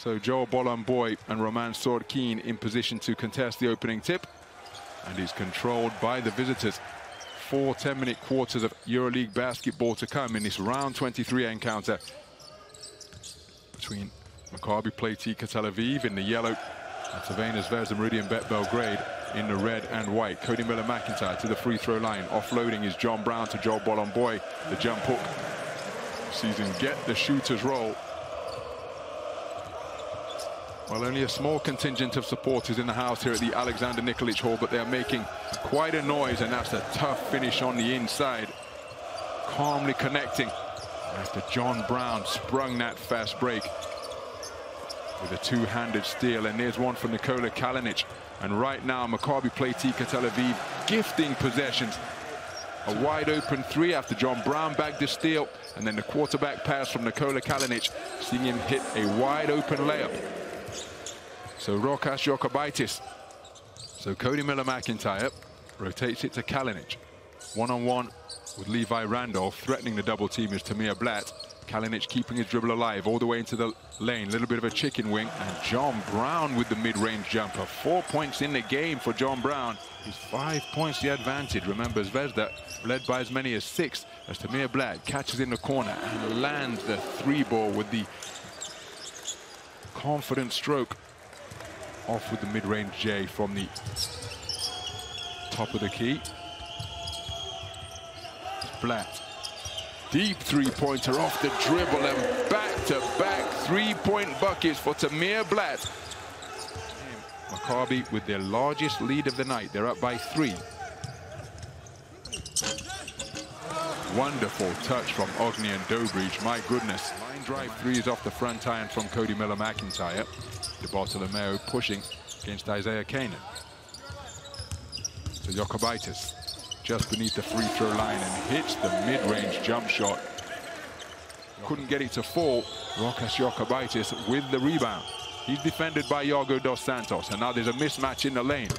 So Joel Bolomboy and Roman Sorkin in position to contest the opening tip. And is controlled by the visitors. 4 10-minute quarters of EuroLeague basketball to come in this round 23 encounter between Maccabi Tel-Aviv in the yellow and Crvena Zvezda Beograd in the red and white. Cody Miller-McIntyre to the free throw line. Offloading is John Brown to Joel Bolomboy. The jump hook sees him get the shooter's roll. Well, only a small contingent of supporters in the house here at the Alexander Nikolic Hall, but they are making quite a noise, and that's a tough finish on the inside. Calmly connecting after John Brown sprung that fast break with a two-handed steal, and there's one from Nikola Kalinic. And right now, Maccabi Tel-Aviv gifting possessions. A wide-open three after John Brown bagged the steal, and then the quarterback pass from Nikola Kalinic, seeing him hit a wide-open layup. So Rokas Jokubaitis. So Cody Miller-McIntyre rotates it to Kalinic. One-on-one with Levi Randolph. Threatening the double team is Tamir Blatt. Kalinic keeping his dribble alive all the way into the lane. A little bit of a chicken wing. And John Brown with the mid-range jumper. 4 points in the game for John Brown. He's 5 points the advantage. Remember, Zvezda led by as many as 6 as Tamir Blatt catches in the corner and lands the three ball with the confident stroke. Off with the mid-range J from the top of the key. Blatt. Deep three-pointer off the dribble, and back-to-back three-point buckets for Tamir Blatt. Maccabi with their largest lead of the night. They're up by 3. Wonderful touch from Ogni and Dobrich. My goodness. Line drive threes off the front iron from Cody Miller-McIntyre. De Bartolomeo pushing against Isaiah Kanan. So Jokubaitis just beneath the free throw line and hits the mid-range jump shot. Couldn't get it to fall. Rokas Jokubaitis with the rebound. He's defended by Yago dos Santos, and now there's a mismatch in the lane.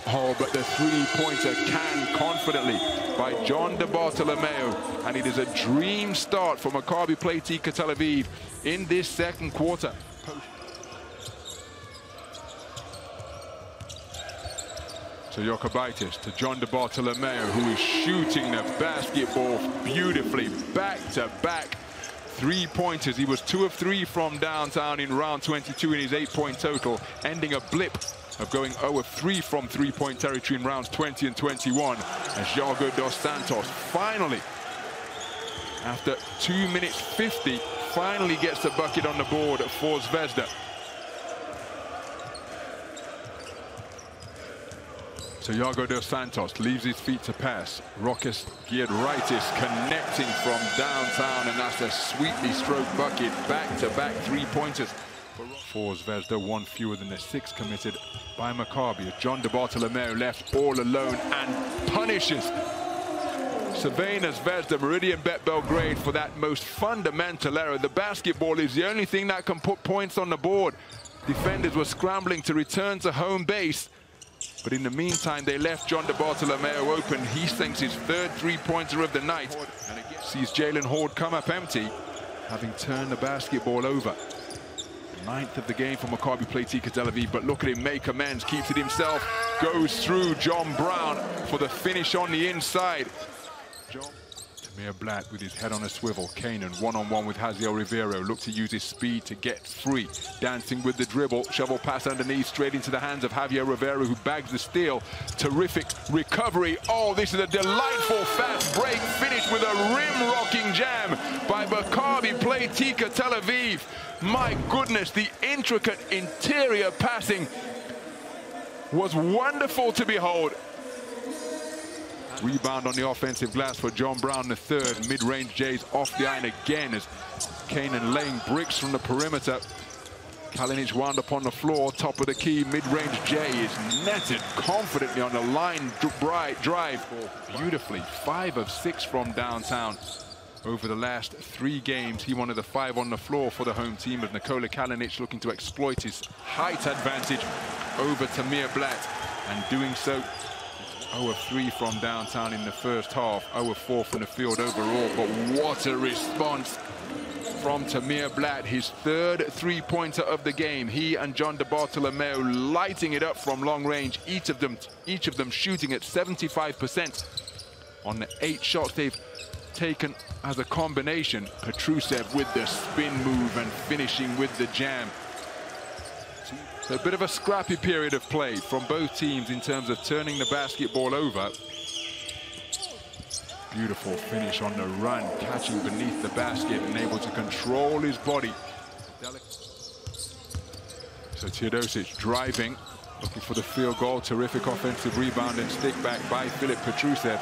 Oh, but the three-pointer can confidently by John De Bartolomeo, and it is a dream start for Maccabi Tel-Aviv in this second quarter. So Jokubaitis to John De Bartolomeo, who is shooting the basketball beautifully. Back-to-back three-pointers. He was 2 of 3 from downtown in round 22 in his 8-point total, ending a blip of going 0 of 3 from three-point territory in rounds 20 and 21. As Yago dos Santos finally, after 2 minutes 50, finally gets the bucket on the board for Zvezda. So Yago dos Santos leaves his feet to pass. Rokas Giedritis connecting from downtown, and that's a sweetly stroked bucket. Back-to-back three-pointers for Zvezda, 1 fewer than the 6 committed by Maccabi. John De Bartolomeo left all alone and punishes Crvena Zvezda Meridian Bet Belgrade for that most fundamental error. The basketball is the only thing that can put points on the board. Defenders were scrambling to return to home base, but in the meantime, they left John De Bartolomeo open. He sinks his 3rd three-pointer of the night, and again sees Jalen Horde come up empty, having turned the basketball over. 9th of the game for Maccabi Tel-Aviv, but look at him make amends, keeps it himself, goes through John Brown for the finish on the inside. Tamir Blatt with his head on a swivel. Kanan one-on-one with Haziel Rivero. Look to use his speed to get free. Dancing with the dribble. Shovel pass underneath straight into the hands of Javier Rivero, who bags the steal. Terrific recovery. Oh, this is a delightful fast break. Finish with a rim-rocking jam by Maccabi Tel-Aviv. My goodness, the intricate interior passing was wonderful to behold. Rebound on the offensive glass for John Brown III. Mid-range J's off the iron again as Kanan laying bricks from the perimeter. Kalinic wound up on the floor, top of the key. Mid-range J is netted confidently on the line drive. Beautifully, 5 of 6 from downtown. Over the last 3 games, he one of the 5 on the floor for the home team, of Nikola Kalinic looking to exploit his height advantage over Tamir Blatt, and doing so 0 of 3 from downtown in the first half, 0 of 4 from the field overall. But what a response from Tamir Blatt, his third three-pointer of the game. He and John de Bartolomeo lighting it up from long range, each of them shooting at 75% on the 8 shots they've taken as a combination. Petrusev with the spin move and finishing with the jam. So a bit of a scrappy period of play from both teams in terms of turning the basketball over. Beautiful finish on the run, catching beneath the basket and able to control his body. So Teodosic driving, looking for the field goal. Terrific offensive rebound and stick back by Filip Petrusev.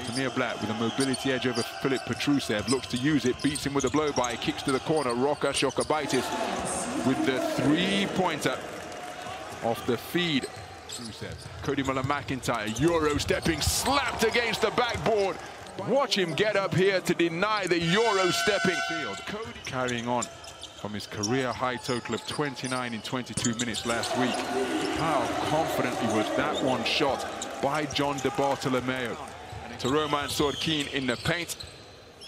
Tamir Blatt with a mobility edge over Filip Petrusev, looks to use it, beats him with a blow-by, kicks to the corner. Rokas Jokubaitis with the three-pointer off the feed. Cody Muller-McIntyre, Euro stepping, slapped against the backboard. Watch him get up here to deny the Euro stepping. Cody carrying on from his career high total of 29 in 22 minutes last week. How confidently was that one shot by John de Bartolomeo. To Roman Sordkin in the paint.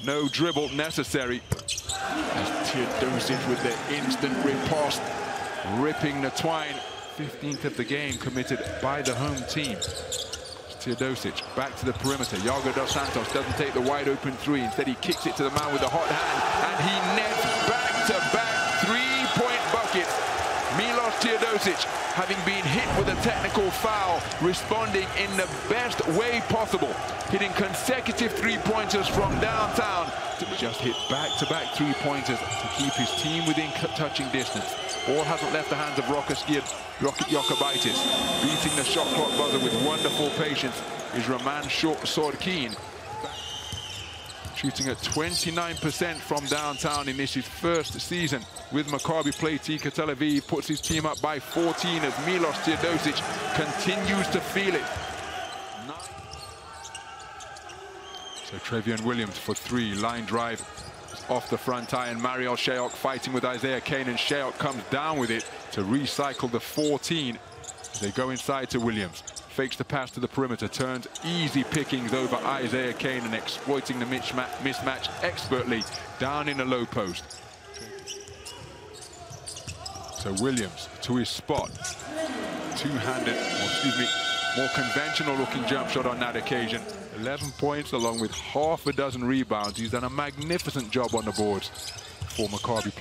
No dribble necessary. As Teodosic with the instant riposte, ripping the twine. 15th of the game committed by the home team. Teodosic back to the perimeter. Yago dos Santos doesn't take the wide open three. Instead, he kicks it to the man with the hot hand, and he nets back-to-back three-point buckets. Milos Teodosic, having been hit with a technical foul, responding in the best way possible, hitting consecutive three-pointers from downtown. Just hit back-to-back three-pointers to keep his team within touching distance. Ball hasn't left the hands of Rokas Jokubaitis. Beating the shot clock buzzer with wonderful patience is Roman Sordkin. Shooting at 29% from downtown in this his first season with Maccabi Tel Aviv. Puts his team up by 14 as Milos Teodosic continues to feel it. So Trevion Williams for three, line drive off the front iron. Mariel Shayok fighting with Isaiah Kane, and Shayok comes down with it to recycle the 14. They go inside to Williams. Fakes the pass to the perimeter, turns easy pickings over Isaiah Kane and exploiting the mismatch expertly down in the low post. So Williams to his spot. Two-handed, more conventional looking jump shot on that occasion. 11 points along with half a dozen rebounds. He's done a magnificent job on the boards for Maccabi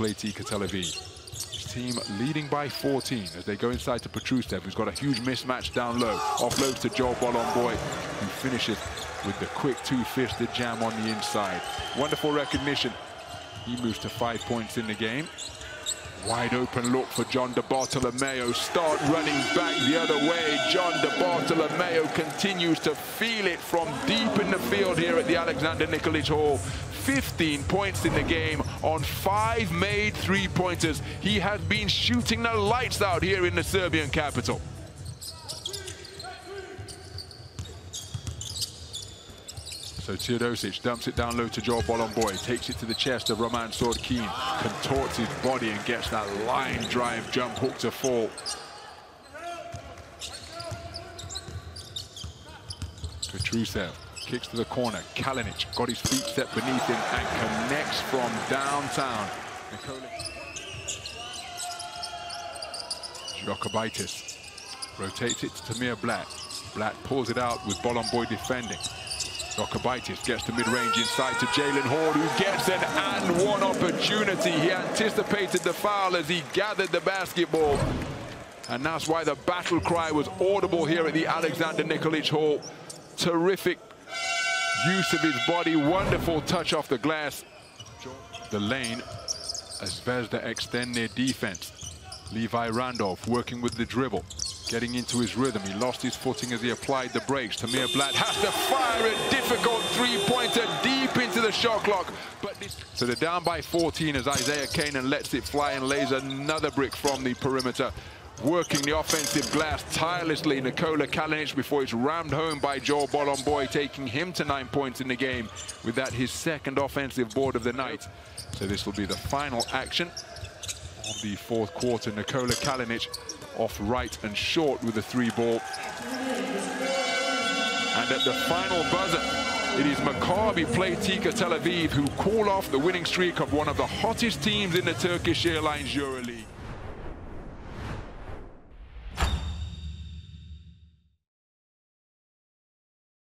Tel Aviv. His team leading by 14 as they go inside to Petrusev, who's got a huge mismatch down low. Offloads to Joel Bolomboy, who finishes with the quick two-fisted jam on the inside. Wonderful recognition. He moves to 5 points in the game. Wide open look for John de Bartolomeo. Start running back the other way. John de Bartolomeo continues to feel it from deep in the field here at the Alexander Nikolic Hall. 15 points in the game on 5 made three-pointers. He has been shooting the lights out here in the Serbian capital. So Teodosic dumps it down low to Joel Bolomboy, takes it to the chest of Roman Sordkin, contorts his body and gets that line drive jump hook to fall. Petrusev kicks to the corner. Kalinic got his feet set beneath him and connects from downtown. Jokubaitis rotates it to Tamir Blatt. Blatt pulls it out with Bolomboy defending. Jokubaitis gets to mid-range inside to Jalen Horde, who gets an and-one opportunity. He anticipated the foul as he gathered the basketball. And that's why the battle cry was audible here at the Alexander Nikolic Hall. Terrific use of his body, wonderful touch off the glass. The lane as Zvezda extend their defense. Levi Randolph working with the dribble. Getting into his rhythm. He lost his footing as he applied the brakes. Tamir Blatt has to fire a difficult three-pointer deep into the shot clock. So they're down by 14 as Isaiah Kane lets it fly and lays another brick from the perimeter. Working the offensive glass tirelessly, Nikola Kalinic, before it's rammed home by Joel Bolomboy, taking him to 9 points in the game. With that, his second offensive board of the night. So this will be the final action of the fourth quarter. Nikola Kalinic off right and short with a three ball. And at the final buzzer, It is Maccabi Tel-Aviv who call off the winning streak of one of the hottest teams in the Turkish Airlines EuroLeague.